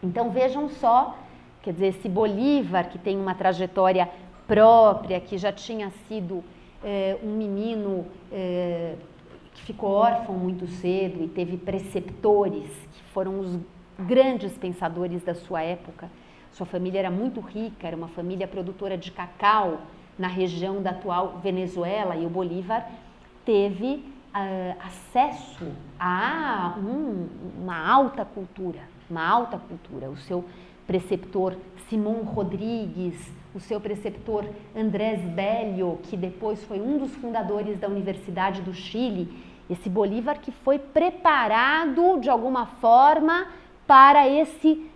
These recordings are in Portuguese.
Então vejam só, quer dizer, esse Bolívar que tem uma trajetória própria, que já tinha sido um menino que ficou órfão muito cedo e teve preceptores que foram os grandes pensadores da sua época. Sua família era muito rica, era uma família produtora de cacau na região da atual Venezuela, e o Bolívar teve acesso a uma alta cultura. O seu preceptor Simón Rodrigues, o seu preceptor Andrés Bello, que depois foi um dos fundadores da Universidade do Chile, esse Bolívar que foi preparado de alguma forma para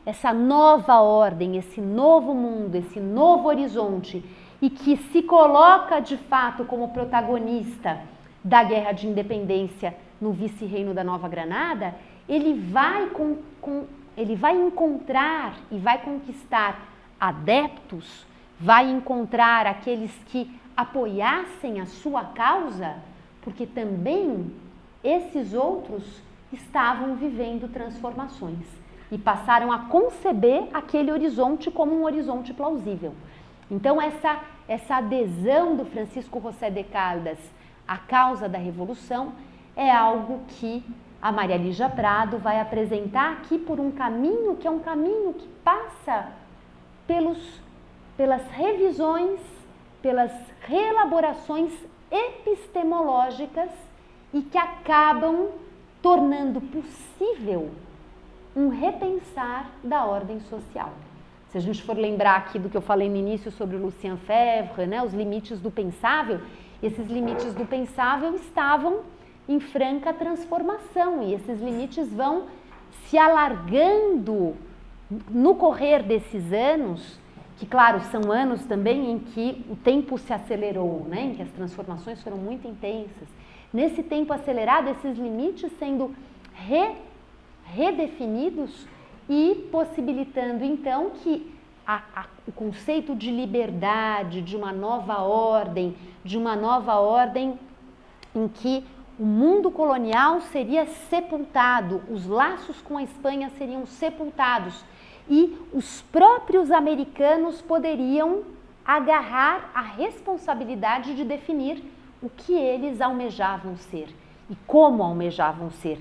essa nova ordem, esse novo mundo, esse novo horizonte, e que se coloca de fato como protagonista da Guerra de Independência no vice-reino da Nova Granada, ele vai encontrar e vai conquistar adeptos, vai encontrar aqueles que apoiassem a sua causa, porque também esses outros estavam vivendo transformações e passaram a conceber aquele horizonte como um horizonte plausível. Então essa adesão do Francisco José de Caldas à causa da Revolução é algo que a Maria Lígia Prado vai apresentar aqui por um caminho que é um caminho que passa pelas revisões, pelas reelaborações epistemológicas e que acabam tornando possível um repensar da ordem social. Se a gente for lembrar aqui do que eu falei no início sobre o Lucien Febvre, né, os limites do pensável, esses limites do pensável estavam em franca transformação e esses limites vão se alargando no correr desses anos, que claro, são anos também em que o tempo se acelerou, né, em que as transformações foram muito intensas. Nesse tempo acelerado, esses limites sendo redefinidos e possibilitando então que o conceito de liberdade, de uma nova ordem em que o mundo colonial seria sepultado, os laços com a Espanha seriam sepultados e os próprios americanos poderiam agarrar a responsabilidade de definir o que eles almejavam ser e como almejavam ser.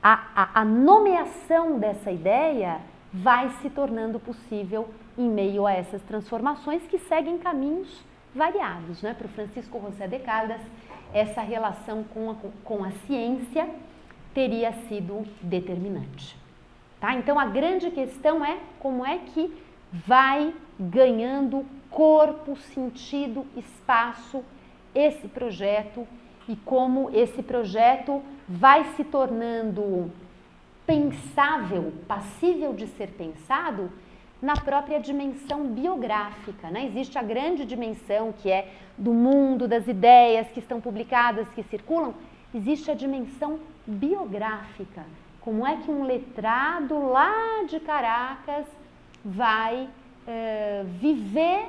A nomeação dessa ideia vai se tornando possível em meio a essas transformações que seguem caminhos variados, né? Para o Francisco José de Caldas, essa relação com a ciência teria sido determinante. Tá? Então a grande questão é como é que vai ganhando corpo, sentido, espaço esse projeto e como esse projeto vai se tornando pensável, passível de ser pensado na própria dimensão biográfica, né? Existe a grande dimensão que é do mundo, das ideias que estão publicadas, que circulam, existe a dimensão biográfica. Como é que um letrado lá de Caracas vai viver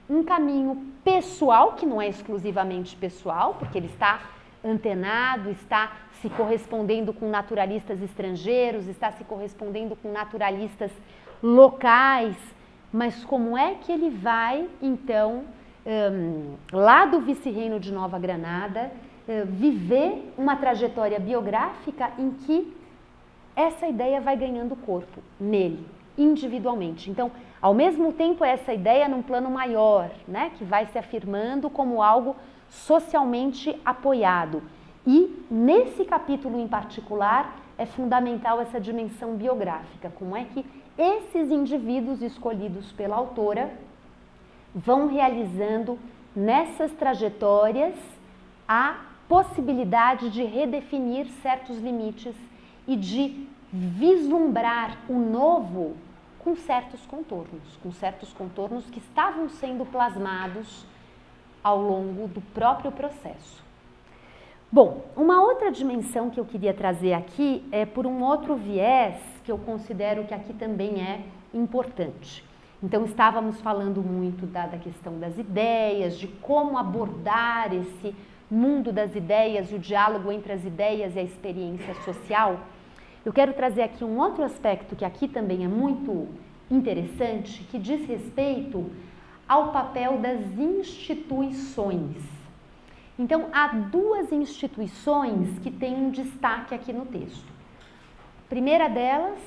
um caminho pessoal, que não é exclusivamente pessoal, porque ele está antenado, está se correspondendo com naturalistas estrangeiros, está se correspondendo com naturalistas locais, mas como é que ele vai, então, lá do vice-reino de Nova Granada, viver uma trajetória biográfica em que essa ideia vai ganhando corpo nele, individualmente. Então, ao mesmo tempo, essa ideia num plano maior, né, que vai se afirmando como algo socialmente apoiado. E nesse capítulo em particular é fundamental essa dimensão biográfica, como é que esses indivíduos escolhidos pela autora vão realizando nessas trajetórias a possibilidade de redefinir certos limites e de vislumbrar o novo com certos contornos que estavam sendo plasmados ao longo do próprio processo. Bom, uma outra dimensão que eu queria trazer aqui é por um outro viés que eu considero que aqui também é importante. Então, estávamos falando muito da questão das ideias, de como abordar esse mundo das ideias e o diálogo entre as ideias e a experiência social, Eu quero trazer aqui um outro aspecto que aqui também é muito interessante, que diz respeito ao papel das instituições. Então, há duas instituições que têm um destaque aqui no texto. A primeira delas,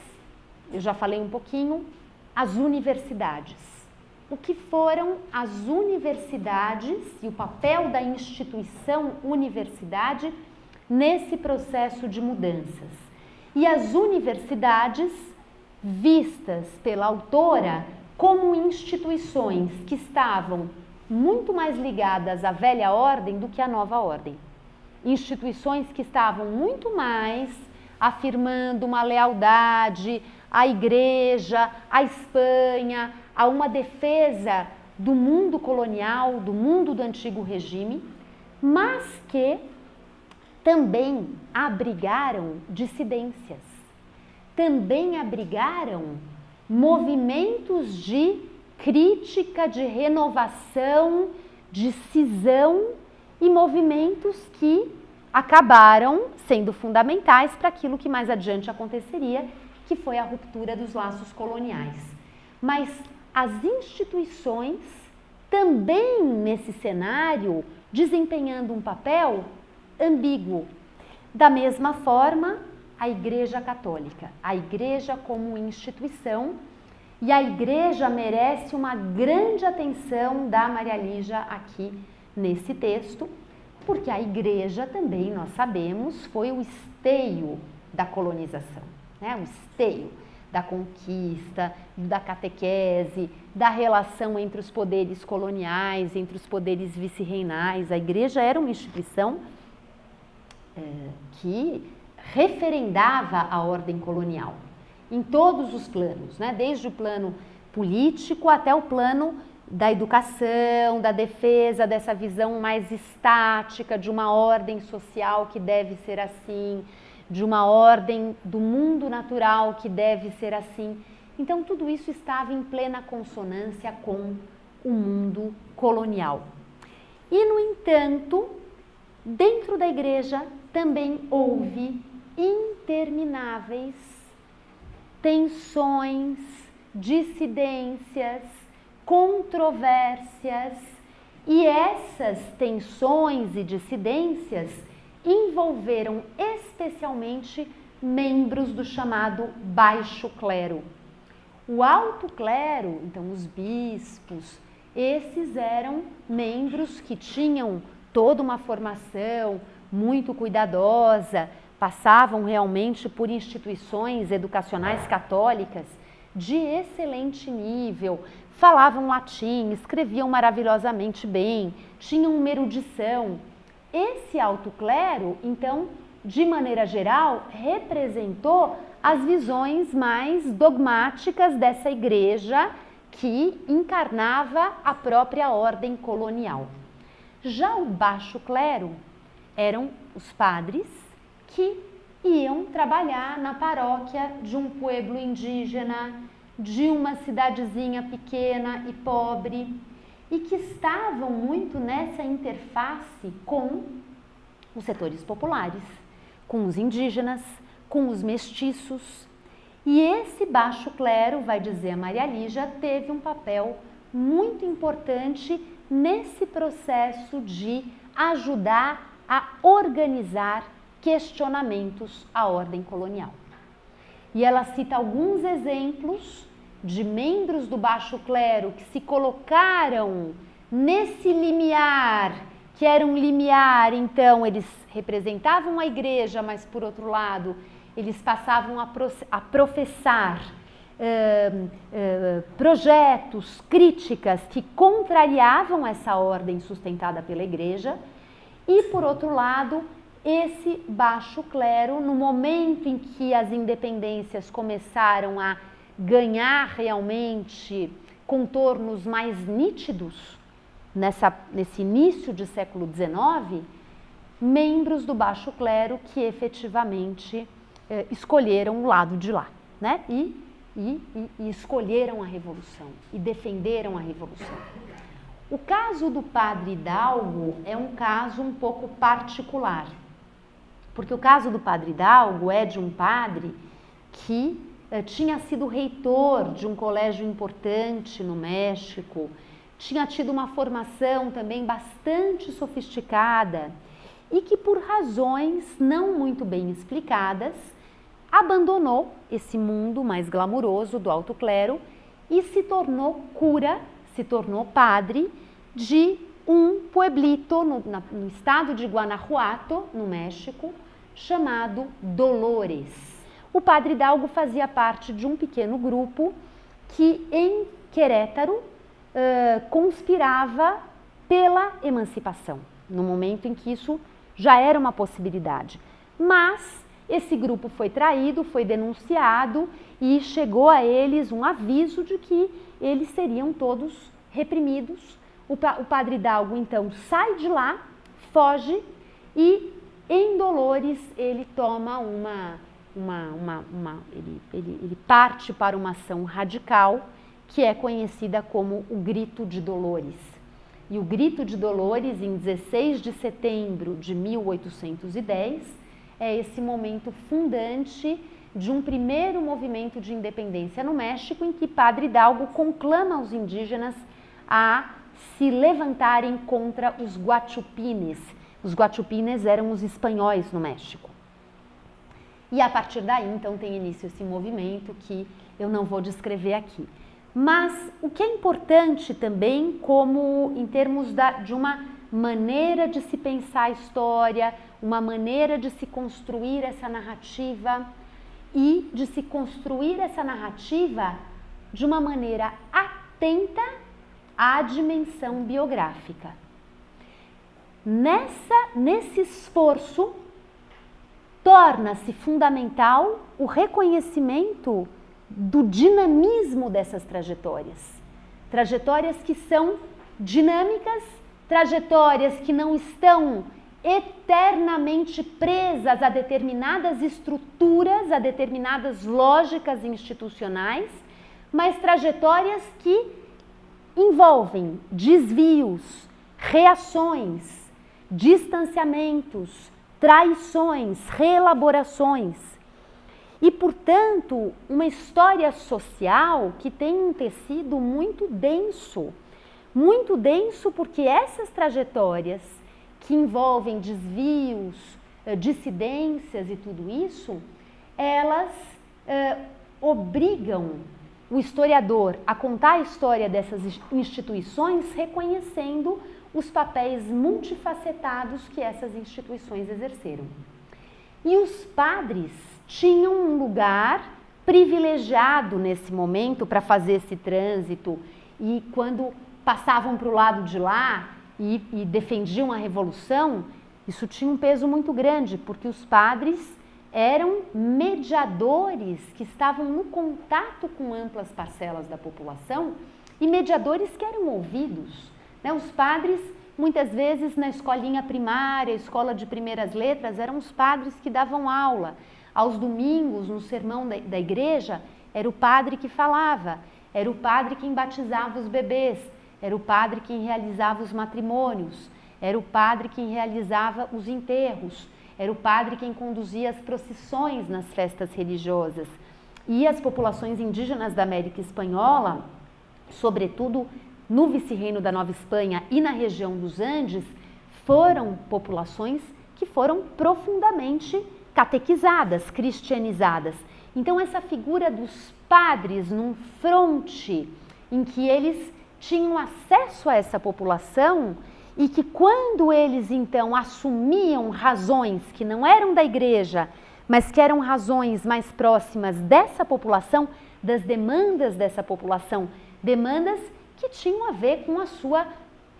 eu já falei um pouquinho, as universidades. O que foram as universidades e o papel da instituição universidade nesse processo de mudanças. E as universidades, vistas pela autora como instituições que estavam muito mais ligadas à velha ordem do que à nova ordem. Instituições que estavam muito mais afirmando uma lealdade à Igreja, à Espanha, a uma defesa do mundo colonial, do mundo do antigo regime, mas que também abrigaram dissidências, também abrigaram movimentos de crítica, de renovação, de cisão e movimentos que acabaram sendo fundamentais para aquilo que mais adiante aconteceria, que foi a ruptura dos laços coloniais. Mas as instituições também nesse cenário desempenhando um papel ambíguo. Da mesma forma, a Igreja Católica, a Igreja como instituição, e a Igreja merece uma grande atenção da Maria Lígia aqui nesse texto, porque a Igreja também, nós sabemos, foi o esteio da colonização, né? O esteio da conquista, da catequese, da relação entre os poderes coloniais, entre os poderes vice-reinais. A Igreja era uma instituição que referendava a ordem colonial em todos os planos, né? Desde o plano político até o plano da educação, da defesa dessa visão mais estática de uma ordem social que deve ser assim, de uma ordem do mundo natural que deve ser assim. Então, tudo isso estava em plena consonância com o mundo colonial. E, no entanto, dentro da Igreja também houve intermináveis tensões, dissidências, controvérsias, e essas tensões e dissidências envolveram especialmente membros do chamado baixo clero. O alto clero, então os bispos, esses eram membros que tinham toda uma formação muito cuidadosa, passavam realmente por instituições educacionais católicas de excelente nível, falavam latim, escreviam maravilhosamente bem, tinham uma erudição. Esse alto clero, então, de maneira geral, representou as visões mais dogmáticas dessa igreja que encarnava a própria ordem colonial. Já o baixo clero eram os padres que iam trabalhar na paróquia de um pueblo indígena, de uma cidadezinha pequena e pobre, e que estavam muito nessa interface com os setores populares, com os indígenas, com os mestiços. E esse baixo clero, vai dizer a Maria Lígia, teve um papel muito importante nesse processo de ajudar a organizar questionamentos à ordem colonial. E ela cita alguns exemplos de membros do baixo clero que se colocaram nesse limiar, que era um limiar, então eles representavam a igreja, mas por outro lado eles passavam a professar projetos, críticas que contrariavam essa ordem sustentada pela igreja, e por outro lado esse baixo clero, no momento em que as independências começaram a ganhar realmente contornos mais nítidos, nesse início de século XIX, membros do baixo clero que efetivamente escolheram o lado de lá, né? E escolheram a revolução e defenderam a revolução. O caso do padre Hidalgo é um caso um pouco particular, porque o caso do padre Hidalgo é de um padre que tinha sido reitor de um colégio importante no México, tinha tido uma formação também bastante sofisticada e que, por razões não muito bem explicadas, abandonou esse mundo mais glamuroso do alto clero e se tornou cura, se tornou padre de um pueblito no estado de Guanajuato, no México, chamado Dolores. O padre Hidalgo fazia parte de um pequeno grupo que em Querétaro conspirava pela emancipação, no momento em que isso já era uma possibilidade. Mas esse grupo foi traído, foi denunciado e chegou a eles um aviso de que eles seriam todos reprimidos. O padre Hidalgo então sai de lá, foge e em Dolores ele toma ele parte para uma ação radical que é conhecida como o Grito de Dolores. E o Grito de Dolores, em 16 de setembro de 1810, é esse momento fundante de um primeiro movimento de independência no México, em que Padre Hidalgo conclama os indígenas a se levantarem contra os guachupines. Os guachupines eram os espanhóis no México. E a partir daí, então, tem início esse movimento que eu não vou descrever aqui. Mas o que é importante também, como em termos de uma maneira de se pensar a história, uma maneira de se construir essa narrativa e de se construir essa narrativa de uma maneira atenta à dimensão biográfica. Nesse esforço, torna-se fundamental o reconhecimento do dinamismo dessas trajetórias. Trajetórias que são dinâmicas, trajetórias que não estão eternamente presas a determinadas estruturas, a determinadas lógicas institucionais, mas trajetórias que envolvem desvios, reações, distanciamentos, traições, reelaborações. E, portanto, uma história social que tem um tecido muito denso porque essas trajetórias que envolvem desvios, dissidências e tudo isso, elas obrigam o historiador a contar a história dessas instituições reconhecendo os papéis multifacetados que essas instituições exerceram. E os padres tinham um lugar privilegiado nesse momento para fazer esse trânsito e quando passavam para o lado de lá e defendiam a revolução, isso tinha um peso muito grande, porque os padres eram mediadores que estavam no contato com amplas parcelas da população e mediadores que eram ouvidos. Os padres, muitas vezes na escolinha primária, escola de primeiras letras, eram os padres que davam aula. Aos domingos, no sermão da igreja, era o padre que falava, era o padre quem batizava os bebês, era o padre quem realizava os matrimônios, era o padre quem realizava os enterros, era o padre quem conduzia as procissões nas festas religiosas. E as populações indígenas da América Espanhola, sobretudo no vice-reino da Nova Espanha e na região dos Andes, foram populações que foram profundamente catequizadas, cristianizadas. Então essa figura dos padres num fronte em que eles tinham acesso a essa população e que quando eles então assumiam razões que não eram da igreja, mas que eram razões mais próximas dessa população, das demandas dessa população, demandas que tinham a ver com a sua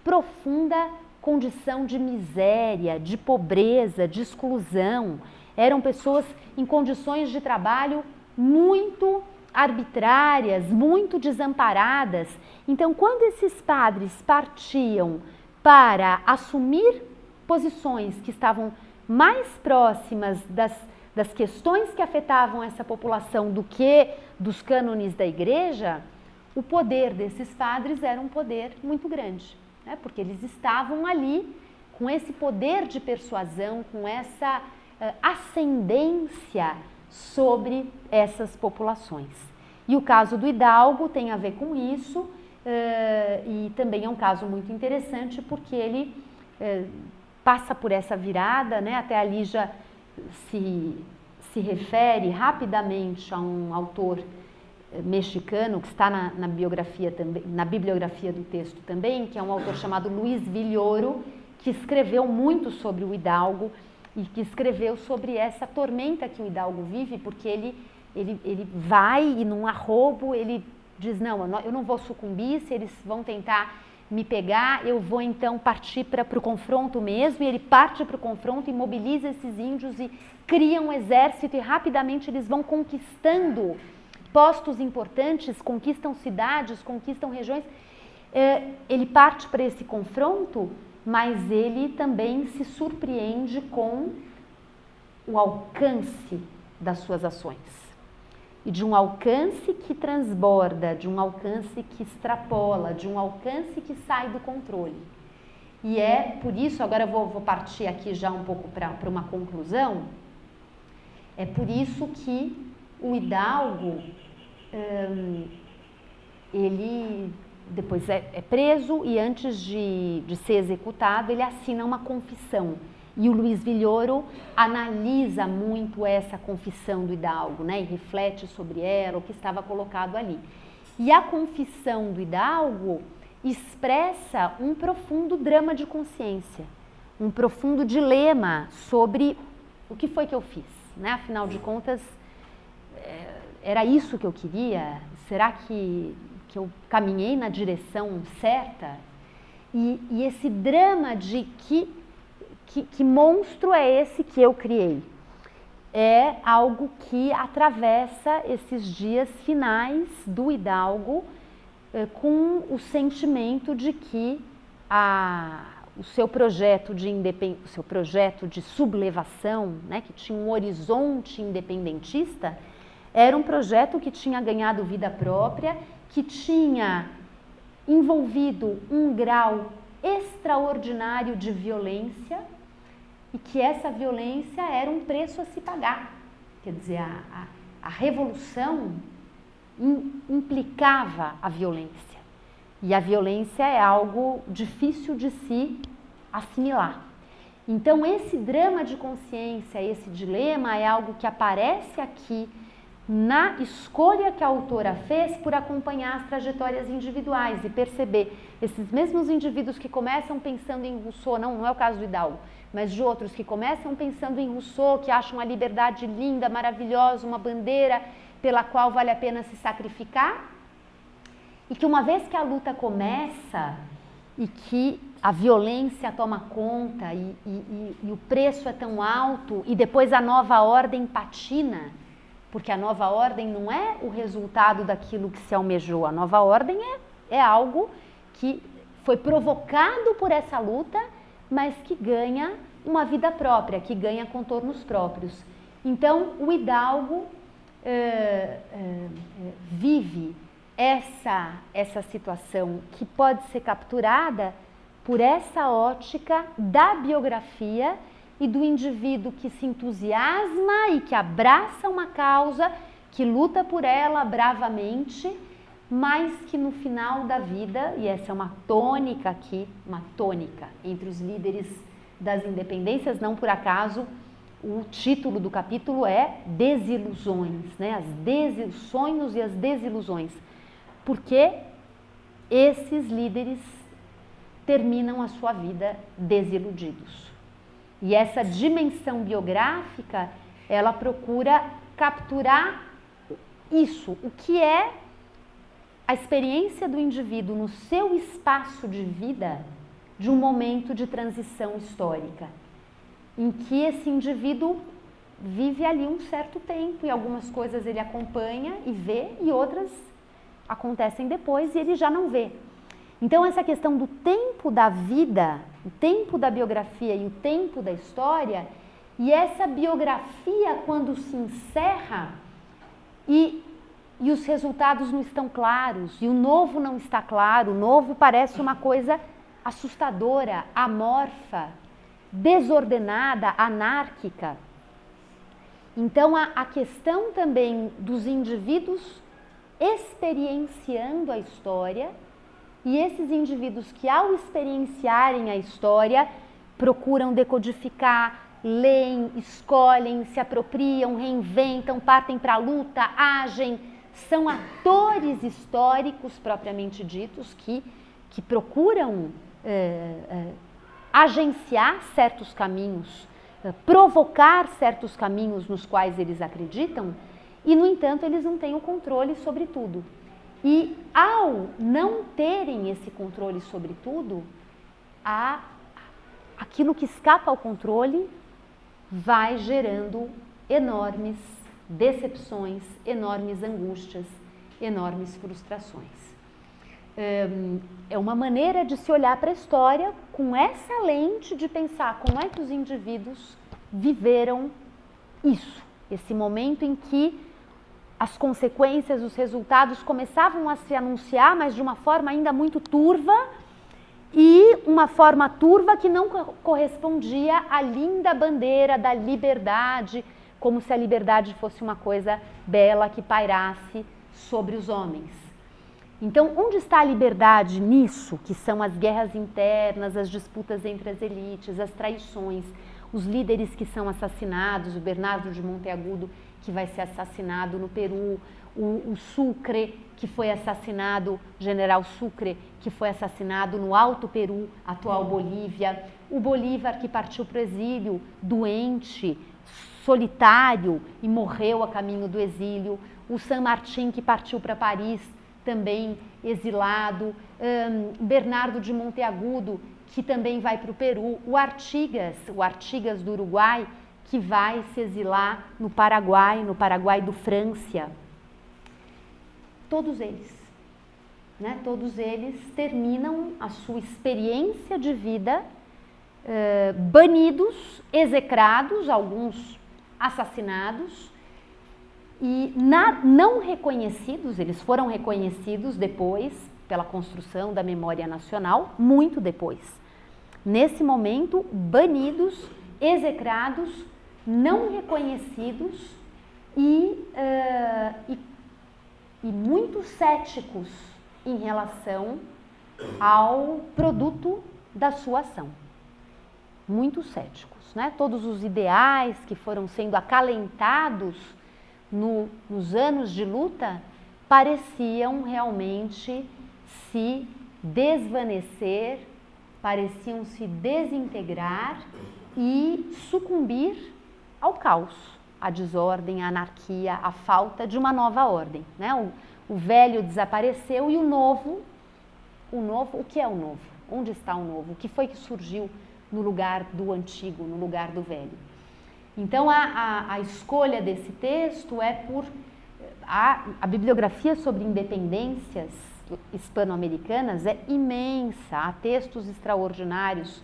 profunda condição de miséria, de pobreza, de exclusão. Eram pessoas em condições de trabalho muito arbitrárias, muito desamparadas. Então, quando esses padres partiam para assumir posições que estavam mais próximas das questões que afetavam essa população do que dos cânones da igreja, o poder desses padres era um poder muito grande, né? Porque eles estavam ali com esse poder de persuasão, com essa ascendência sobre essas populações. E o caso do Hidalgo tem a ver com isso, e também é um caso muito interessante porque ele passa por essa virada, né? Até ali já se refere rapidamente a um autor mexicano que está na biografia também, na bibliografia do texto também, que é um autor chamado Luis Villoro, que escreveu muito sobre o Hidalgo e que escreveu sobre essa tormenta que o Hidalgo vive, porque ele vai e num arrobo ele diz, não, eu não vou sucumbir, se eles vão tentar me pegar, eu vou então partir para o confronto mesmo, e ele parte para o confronto e mobiliza esses índios e cria um exército e rapidamente eles vão conquistando postos importantes, conquistam cidades, conquistam regiões. Ele parte para esse confronto, mas ele também se surpreende com o alcance das suas ações. E de um alcance que transborda, de um alcance que extrapola, de um alcance que sai do controle. E é por isso, agora eu vou partir aqui já um pouco para uma conclusão, é por isso que o Hidalgo, ele depois é preso e antes de ser executado, ele assina uma confissão. E o Luis Villoro analisa muito essa confissão do Hidalgo, né, e reflete sobre ela, o que estava colocado ali. E a confissão do Hidalgo expressa um profundo drama de consciência, um profundo dilema sobre o que foi que eu fiz, né? Afinal de contas, era isso que eu queria? Será que eu caminhei na direção certa? E esse drama de que monstro é esse que eu criei? É algo que atravessa esses dias finais do Hidalgo com o sentimento de que o seu projeto de sublevação, né, que tinha um horizonte independentista, era um projeto que tinha ganhado vida própria, que tinha envolvido um grau extraordinário de violência e que essa violência era um preço a se pagar. Quer dizer, a revolução implicava a violência. E a violência é algo difícil de se assimilar. Então, esse drama de consciência, esse dilema é algo que aparece aqui na escolha que a autora fez por acompanhar as trajetórias individuais e perceber esses mesmos indivíduos que começam pensando em Rousseau, não é o caso do Hidalgo, mas de outros que começam pensando em Rousseau, que acham a liberdade linda, maravilhosa, uma bandeira pela qual vale a pena se sacrificar, e que uma vez que a luta começa e que a violência toma conta e o preço é tão alto e depois a nova ordem patina, porque a nova ordem não é o resultado daquilo que se almejou, a nova ordem é algo que foi provocado por essa luta, mas que ganha uma vida própria, que ganha contornos próprios. Então, o Hidalgo vive essa situação que pode ser capturada por essa ótica da biografia e do indivíduo que se entusiasma e que abraça uma causa, que luta por ela bravamente, mas que no final da vida, e essa é uma tônica aqui, uma tônica entre os líderes das independências, não por acaso o título do capítulo é Desilusões, né? Os sonhos e as desilusões, porque esses líderes terminam a sua vida desiludidos. E essa dimensão biográfica, ela procura capturar isso, o que é a experiência do indivíduo no seu espaço de vida de um momento de transição histórica, em que esse indivíduo vive ali um certo tempo e algumas coisas ele acompanha e vê e outras acontecem depois e ele já não vê. Então essa questão do tempo da vida, o tempo da biografia e o tempo da história, e essa biografia quando se encerra e os resultados não estão claros, e o novo não está claro, o novo parece uma coisa assustadora, amorfa, desordenada, anárquica. Então, a questão também dos indivíduos experienciando a história e esses indivíduos que, ao experienciarem a história, procuram decodificar, leem, escolhem, se apropriam, reinventam, partem para a luta, agem, são atores históricos propriamente ditos que procuram agenciar certos caminhos, provocar certos caminhos nos quais eles acreditam e, no entanto, eles não têm o controle sobre tudo. E, ao não terem esse controle sobre tudo, aquilo que escapa ao controle vai gerando enormes decepções, enormes angústias, enormes frustrações. É uma maneira de se olhar para a história com essa lente de pensar como é que os indivíduos viveram isso, esse momento em que as consequências, os resultados começavam a se anunciar, mas de uma forma ainda muito turva, e uma forma turva que não correspondia à linda bandeira da liberdade, como se a liberdade fosse uma coisa bela que pairasse sobre os homens. Então, onde está a liberdade nisso, que são as guerras internas, as disputas entre as elites, as traições, os líderes que são assassinados, o Bernardo de Monteagudo, que vai ser assassinado no Peru, o Sucre, que foi assassinado, General Sucre, que foi assassinado no Alto Peru, atual Bolívia, o Bolívar, que partiu para o exílio, doente, solitário e morreu a caminho do exílio, o San Martín, que partiu para Paris, também exilado, Bernardo de Monteagudo, que também vai para o Peru, o Artigas do Uruguai, que vai se exilar no Paraguai do França. Todos eles, né? Todos eles terminam a sua experiência de vida banidos, execrados, alguns assassinados, e não reconhecidos. Eles foram reconhecidos depois pela construção da memória nacional, muito depois. Nesse momento, banidos, execrados, não reconhecidos e muito céticos em relação ao produto da sua ação. Muito céticos, né? Todos os ideais que foram sendo acalentados nos anos de luta pareciam realmente se desvanecer, pareciam se desintegrar e sucumbir ao caos, à desordem, à anarquia, à falta de uma nova ordem, né? O velho desapareceu e o novo, o que é o novo? Onde está o novo? O que foi que surgiu no lugar do antigo, no lugar do velho? Então, a escolha desse texto é por... A bibliografia sobre independências hispano-americanas é imensa, há textos extraordinários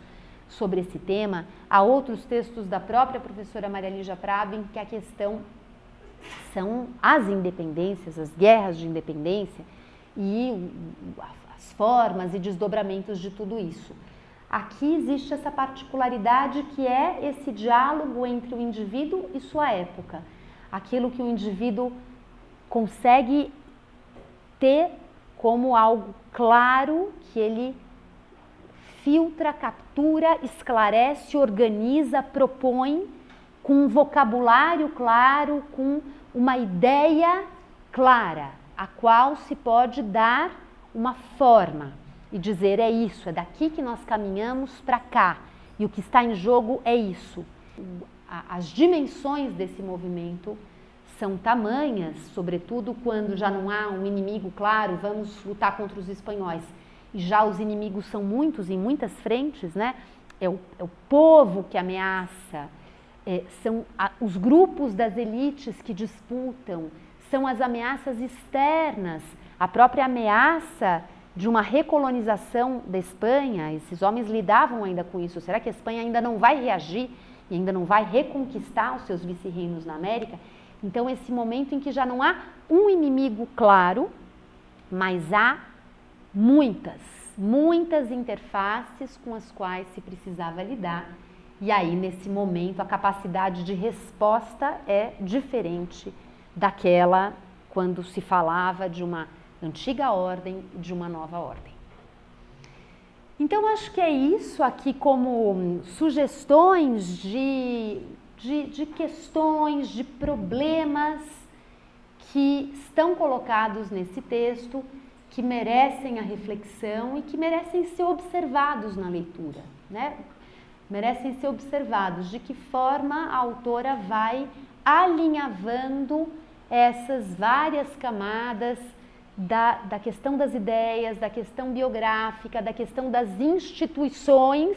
sobre esse tema, há outros textos da própria professora Maria Lígia Prado em que a questão são as independências, as guerras de independência e as formas e desdobramentos de tudo isso. Aqui existe essa particularidade que é esse diálogo entre o indivíduo e sua época, aquilo que o indivíduo consegue ter como algo claro, que ele filtra, captura, esclarece, organiza, propõe com um vocabulário claro, com uma ideia clara, a qual se pode dar uma forma e dizer é isso, é daqui que nós caminhamos para cá e o que está em jogo é isso. As dimensões desse movimento são tamanhas, sobretudo quando já não há um inimigo claro, vamos lutar contra os espanhóis, e já os inimigos são muitos em muitas frentes, né? É o povo que ameaça, são os grupos das elites que disputam, são as ameaças externas, a própria ameaça de uma recolonização da Espanha. Esses homens lidavam ainda com isso. Será que a Espanha ainda não vai reagir e ainda não vai reconquistar os seus vice-reinos na América? Então, esse momento em que já não há um inimigo claro, mas há muitas interfaces com as quais se precisava lidar, E aí, nesse momento, a capacidade de resposta é diferente daquela quando se falava de uma antiga ordem e de uma nova ordem. Então, acho que é isso aqui como sugestões de questões, de problemas que estão colocados nesse texto, que merecem a reflexão e que merecem ser observados na leitura, né? Merecem ser observados de que forma a autora vai alinhavando essas várias camadas da questão das ideias, da questão biográfica, da questão das instituições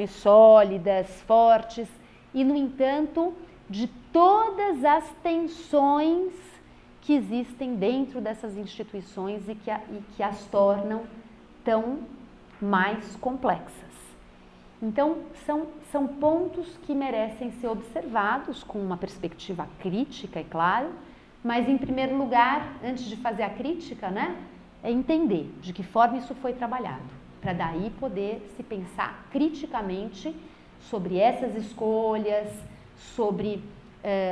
sólidas, fortes, e, no entanto, de todas as tensões que existem dentro dessas instituições e que as tornam tão mais complexas. Então, são pontos que merecem ser observados com uma perspectiva crítica, é claro, mas, em primeiro lugar, antes de fazer a crítica, né, é entender de que forma isso foi trabalhado, para daí poder se pensar criticamente sobre essas escolhas, sobre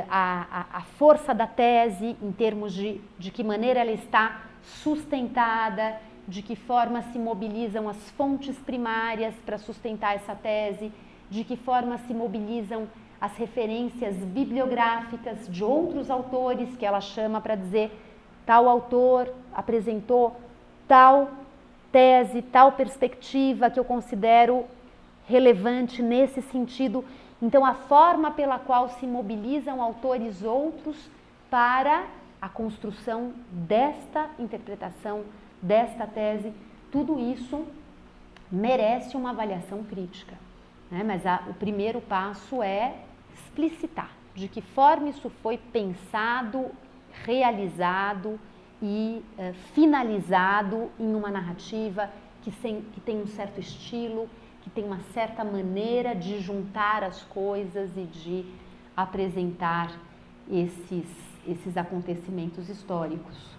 a força da tese, em termos de que maneira ela está sustentada, de que forma se mobilizam as fontes primárias para sustentar essa tese, de que forma se mobilizam as referências bibliográficas de outros autores que ela chama para dizer tal autor apresentou tal tese, tal perspectiva que eu considero relevante nesse sentido. Então, a forma pela qual se mobilizam autores outros para a construção desta interpretação, desta tese, tudo isso merece uma avaliação crítica, né? Mas o primeiro passo é explicitar de que forma isso foi pensado, realizado e finalizado em uma narrativa que tem um certo estilo, que tem uma certa maneira de juntar as coisas e de apresentar esses acontecimentos históricos.